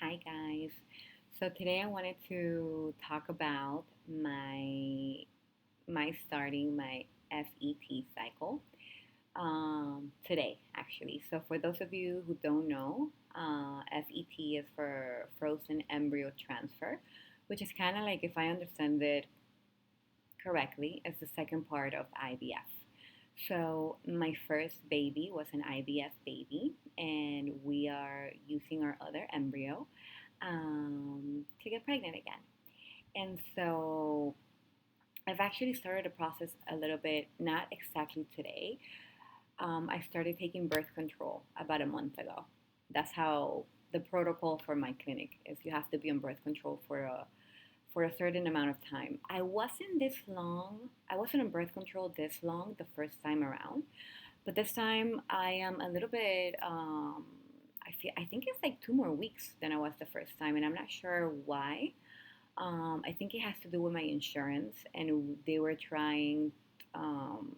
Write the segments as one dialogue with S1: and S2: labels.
S1: Hi guys. So today I wanted to talk about my starting my FET cycle. Today actually. So for those of you who don't know, FET is for frozen embryo transfer, which is kind of like, if I understand it correctly, it's the second part of IVF. So my first baby was an IVF baby, and we are using our other embryo to get pregnant again. And so I've actually started the process a little bit, not exactly today. I started taking birth control about a month ago. That's how the protocol for my clinic is. You have to be on birth control for a certain amount of time. I wasn't on birth control this long the first time around, but this time I am a little bit. I think it's like 2 more weeks than I was the first time, and I'm not sure why. I think it has to do with my insurance, and they were trying, um,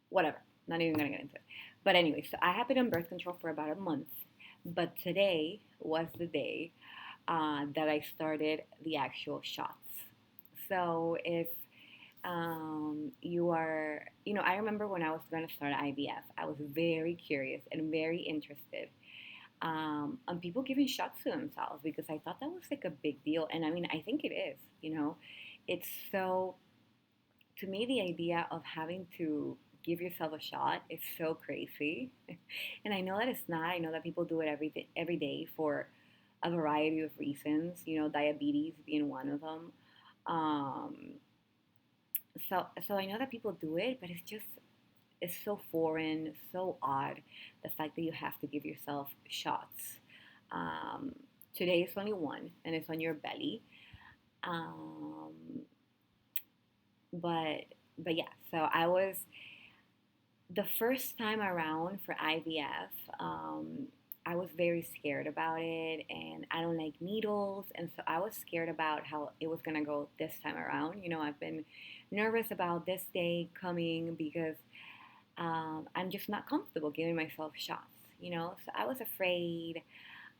S1: whatever. Not even gonna get into it. But anyway, so I have been on birth control for about a month, but today was the day that I started the actual shots. So if you are, I remember when I was going to start IVF, I was very curious and very interested on people giving shots to themselves because I thought that was like a big deal. And I mean, I think it is, it's so, to me, the idea of having to give yourself a shot is so crazy. And I know that it's not. I know that people do it every day for a variety of reasons, diabetes being one of them. Um, so I know that people do it, but it's so foreign, so odd, the fact that you have to give yourself shots. Um, Today is only one, and it's on your belly. Um, but but yeah, so I was the first time around for IVF. I was very scared about it, and I don't like needles, and so I was scared about how it was gonna go this time around. I've been nervous about this day coming because I'm just not comfortable giving myself shots. So I was afraid.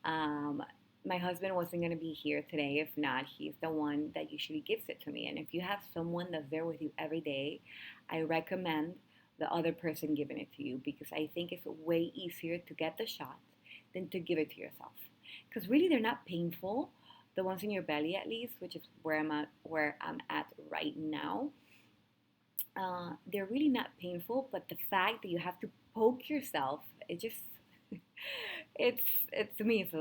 S1: Um, my husband wasn't gonna be here today. If not, he's the one that usually gives it to me. And if you have someone that's there with you every day, I recommend the other person giving it to you because I think it's way easier to get the shot than to give it to yourself. Because really, they're not painful. The ones in your belly, at least, which is where I'm at right now. They're really not painful, but the fact that you have to poke yourself, it just it's it's to me it's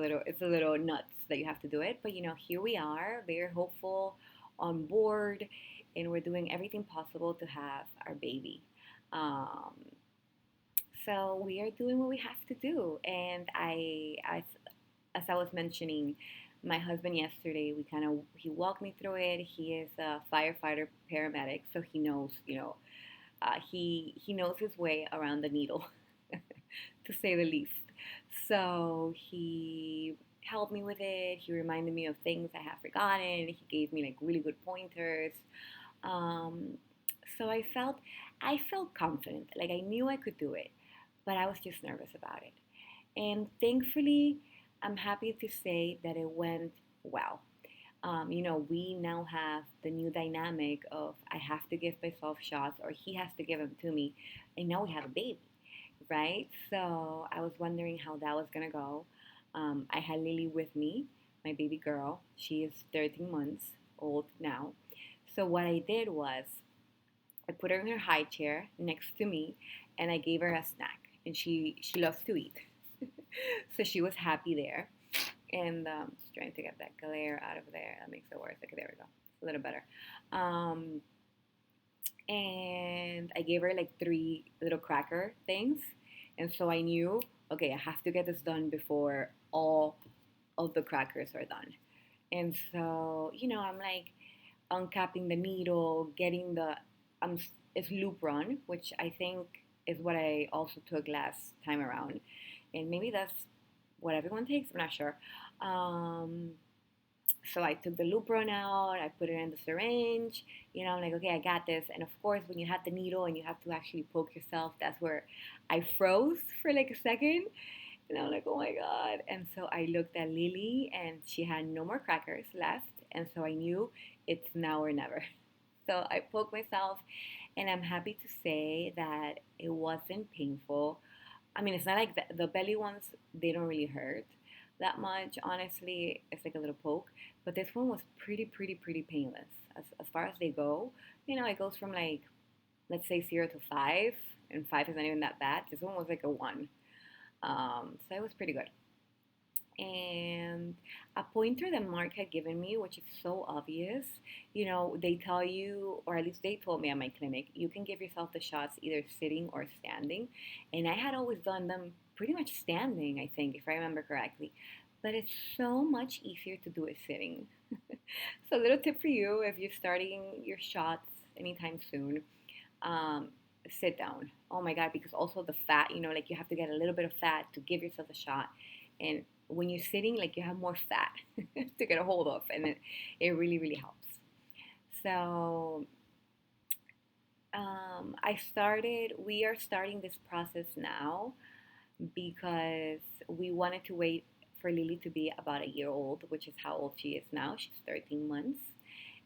S1: a little nuts that you have to do it. But here we are, very hopeful, on board, and we're doing everything possible to have our baby. Um, so we are doing what we have to do, and as I was mentioning, my husband yesterday, he walked me through it. He is a firefighter paramedic, so he knows, he knows his way around the needle, to say the least. So he helped me with it. He reminded me of things I have forgotten. He gave me like really good pointers. Um, so I felt confident, like I knew I could do it, but I was just nervous about it. And thankfully, I'm happy to say that it went well. We now have the new dynamic of I have to give myself shots or he has to give them to me, and now we have a baby, right? So I was wondering how that was gonna go. I had Lily with me, my baby girl. She is 13 months old now. So what I did was I put her in her high chair next to me, and I gave her a snack, and she loves to eat, so she was happy there. And just trying to get that glare out of there. That makes it worse. Okay, there we go. It's a little better. Um, and I gave her like three little cracker things, and so I knew, okay, I have to get this done before all of the crackers are done. And so, I'm like uncapping the needle, getting the um, it's Lupron, which I think is what I also took last time around, and maybe that's what everyone takes. I'm not sure. Um, so I took the Lupron out, I put it in the syringe. I'm like, okay, I got this. And of course, when you have the needle and you have to actually poke yourself, that's where I froze for like a second. And I'm like, oh my God. And so I looked at Lily and she had no more crackers left. And so I knew it's now or never. So I poked myself, and I'm happy to say that it wasn't painful. I mean, it's not like the belly ones, they don't really hurt that much. Honestly, it's like a little poke. But this one was pretty painless. As far as they go, it goes from like, let's say 0 to 5, and 5 is not even that bad. This one was like a 1. So it was pretty good. And a pointer that Mark had given me, which is so obvious, they tell you, or at least they told me at my clinic, you can give yourself the shots either sitting or standing. And I had always done them pretty much standing, I think, if I remember correctly. But it's so much easier to do it sitting. So, a little tip for you if you're starting your shots anytime soon, um, sit down. Oh my God, because also the fat, like you have to get a little bit of fat to give yourself a shot. And when you're sitting, like you have more fat to get a hold of, and it really helps. So we are starting this process now because we wanted to wait for Lily to be about a year old, which is how old she is now. She's 13 months.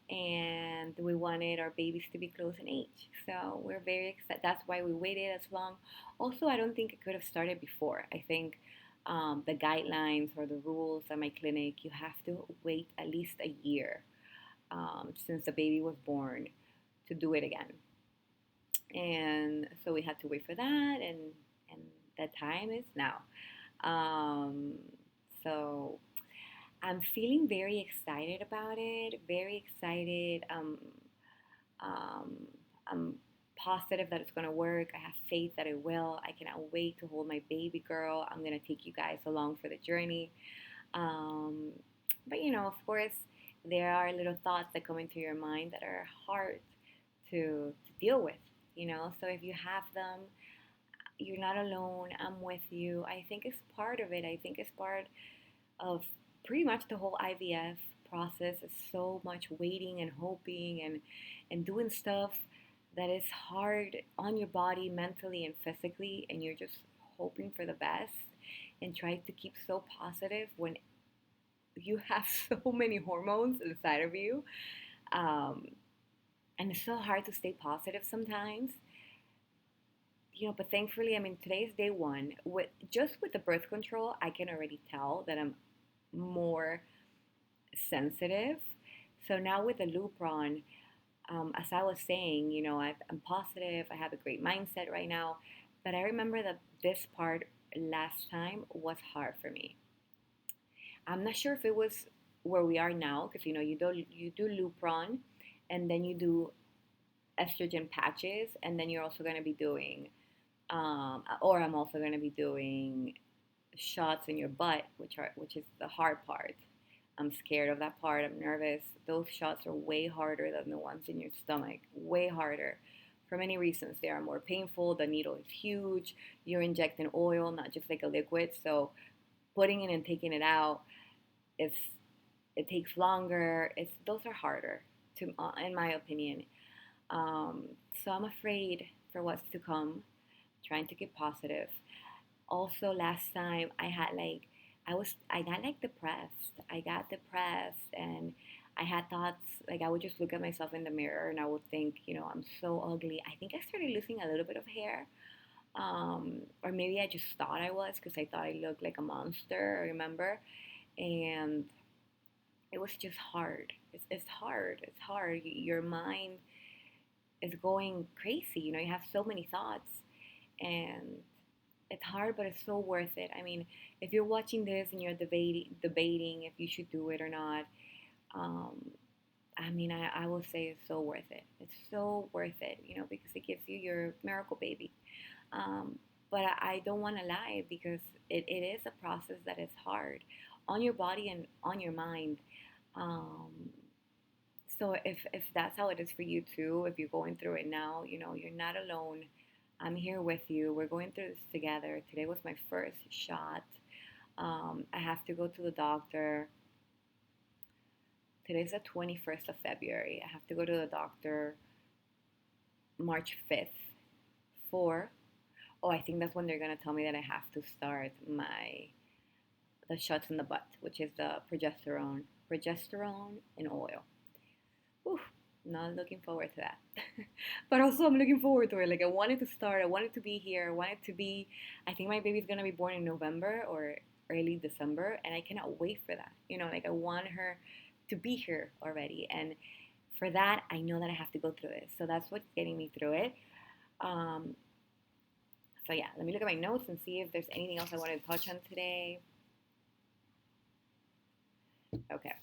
S1: And we wanted our babies to be close in age. So we're very excited. That's why we waited as long. Also, I don't think it could have started before. I think the guidelines or the rules at my clinic, you have to wait at least a year since the baby was born to do it again. And so we had to wait for that, and that time is now. Um, so I'm feeling very excited about it. Very excited. Um, I'm positive that it's going to work. I have faith that it will. I cannot wait to hold my baby girl. I'm going to take you guys along for the journey. Um, but, of course, there are little thoughts that come into your mind that are hard to deal with, So if you have them, you're not alone. I'm with you. I think it's part of it. I think it's part of pretty much the whole IVF process. Is so much waiting and hoping and doing stuff that is hard on your body mentally and physically, and you're just hoping for the best and trying to keep so positive when you have so many hormones inside of you. Um, and it's so hard to stay positive sometimes. But thankfully, I mean, today's day one. With the birth control, I can already tell that I'm more sensitive. So now with the Lupron, as I was saying, I'm positive. I have a great mindset right now. But I remember that this part last time was hard for me. I'm not sure if it was where we are now, because you do Lupron, and then you do estrogen patches, and then you're also going to be doing, or I'm also going to be doing shots in your butt, which is the hard part. I'm scared of that part. I'm nervous. Those shots are way harder than the ones in your stomach. Way harder. For many reasons. They are more painful. The needle is huge. You're injecting oil, not just like a liquid. So putting it and taking it out, it's it takes longer. Those are harder, in my opinion. So I'm afraid for what's to come. Trying to keep positive. Also, last time I got like depressed. I got depressed, and I had thoughts like I would just look at myself in the mirror and I would think, I'm so ugly. I think I started losing a little bit of hair, or maybe I just thought I was because I thought I looked like a monster. I remember, and it was just hard. It's hard. It's hard. Your mind is going crazy. You have so many thoughts, and it's hard, but it's so worth it. I mean, if you're watching this and you're debating if you should do it or not, um, I mean, I will say it's so worth it. It's so worth it, because it gives you your miracle baby. Um, but I don't want to lie because it is a process that is hard on your body and on your mind. Um, so if that's how it is for you too, if you're going through it now, you're not alone. I'm here with you. We're going through this together. Today was my first shot. I have to go to the doctor. Today's the 21st of February. I have to go to the doctor March 5th for, Oh, I think that's when they're gonna tell me that I have to start the shots in the butt, which is the progesterone and oil. Whew, not looking forward to that. But also I'm looking forward to it. Like I wanted to start, I wanted to be here, I wanted to be, I think my baby's gonna be born in November or early December, and I cannot wait for that. Like I want her to be here already. And for that, I know that I have to go through this. So that's what's getting me through it. Um, so yeah, let me look at my notes and see if there's anything else I wanted to touch on today. Okay,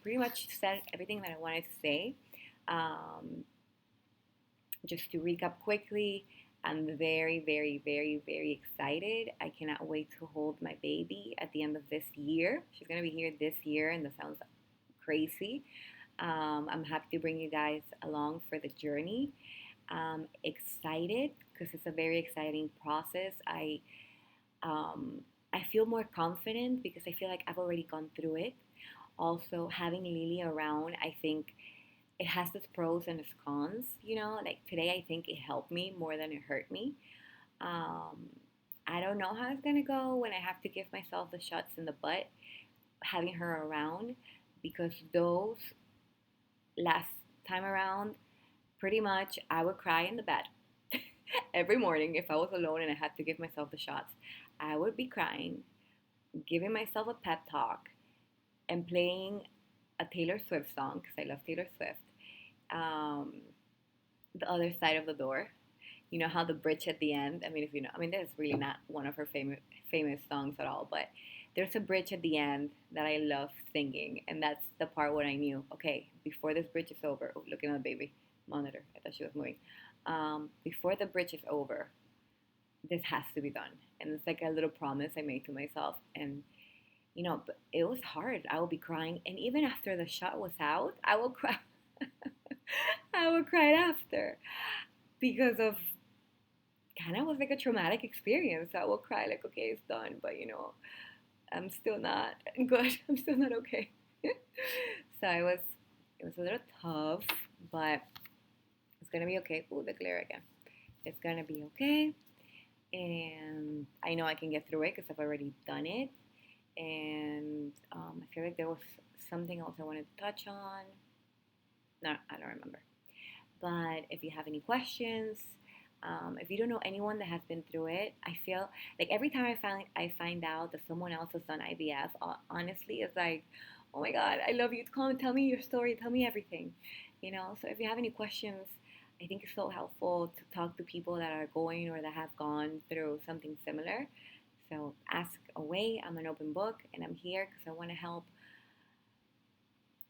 S1: pretty much said everything that I wanted to say. Um, just to recap quickly, I'm very, very, very, very excited. I cannot wait to hold my baby at the end of this year. She's going to be here this year, and that sounds crazy. I'm happy to bring you guys along for the journey. Excited because it's a very exciting process. Um, I feel more confident because I feel like I've already gone through it. Also, having Lily around, I think it has its pros and its cons. Like today, I think it helped me more than it hurt me. Um, I don't know how it's gonna go when I have to give myself the shots in the butt, having her around, because those last time around, pretty much I would cry in the bed every morning if I was alone and I had to give myself the shots. I would be crying, giving myself a pep talk, and playing a Taylor Swift song because I love Taylor Swift. Um, the other side of the door. You know how the bridge at the end. I mean, if you know, I mean, that's really not one of her famous songs at all, but there's a bridge at the end that I love singing, and that's the part where I knew, okay, before this bridge is over. Oh, looking at the baby monitor. I thought she was moving. Before the bridge is over, this has to be done, and it's like a little promise I made to myself, and but it was hard. I would be crying, and even after the shot was out, I would cry. I would cry after because of kind of was like a traumatic experience. I will cry like, okay, it's done, but I'm still not good. I'm still not okay. So it was a little tough, but it's gonna be okay. Ooh, the glare again. It's gonna be okay, and I know I can get through it because I've already done it. And I feel like there was something else I wanted to touch on. No, I don't remember. But if you have any questions, if you don't know anyone that has been through it, I feel like every time I find out that someone else has done IVF, honestly, it's like, oh my God, I love you. Come and tell me your story. Tell me everything. So if you have any questions, I think it's so helpful to talk to people that are going or that have gone through something similar. So ask away. I'm an open book, and I'm here because I want to help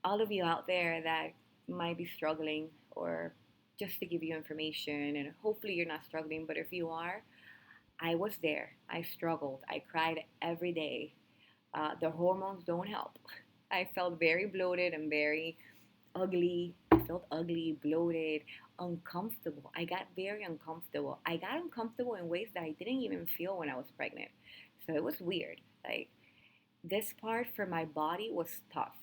S1: all of you out there that might be struggling, or just to give you information. And hopefully you're not struggling, but if you are, I was there. I struggled. I cried every day. The hormones don't help. I felt very bloated and very ugly. I felt ugly, bloated, uncomfortable. I got very uncomfortable. I got uncomfortable in ways that I didn't even feel when I was pregnant. So it was weird. Like this part for my body was tough.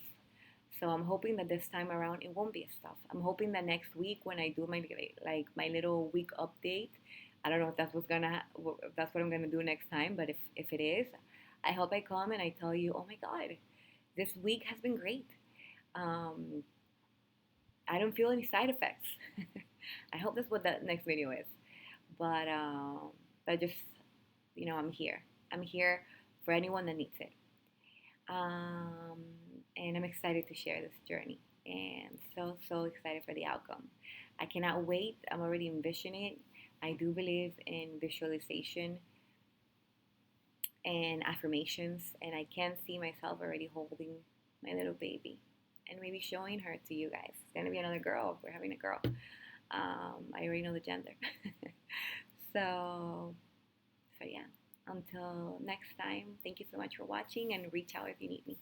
S1: So I'm hoping that this time around it won't be as tough. I'm hoping that next week when I do my little week update, I don't know if if that's what I'm gonna do next time, but if it is, I hope I come and I tell you, oh my God, this week has been great. Um, I don't feel any side effects. I hope that's what that next video is. But just I'm here. I'm here for anyone that needs it. Um, and I'm excited to share this journey, and so excited for the outcome. I cannot wait. I'm already envisioning it. I do believe in visualization and affirmations, and I can see myself already holding my little baby and maybe showing her to you guys. It's gonna be another girl. We're having a girl. I already know the gender. so yeah. Until next time, thank you so much for watching, and reach out if you need me.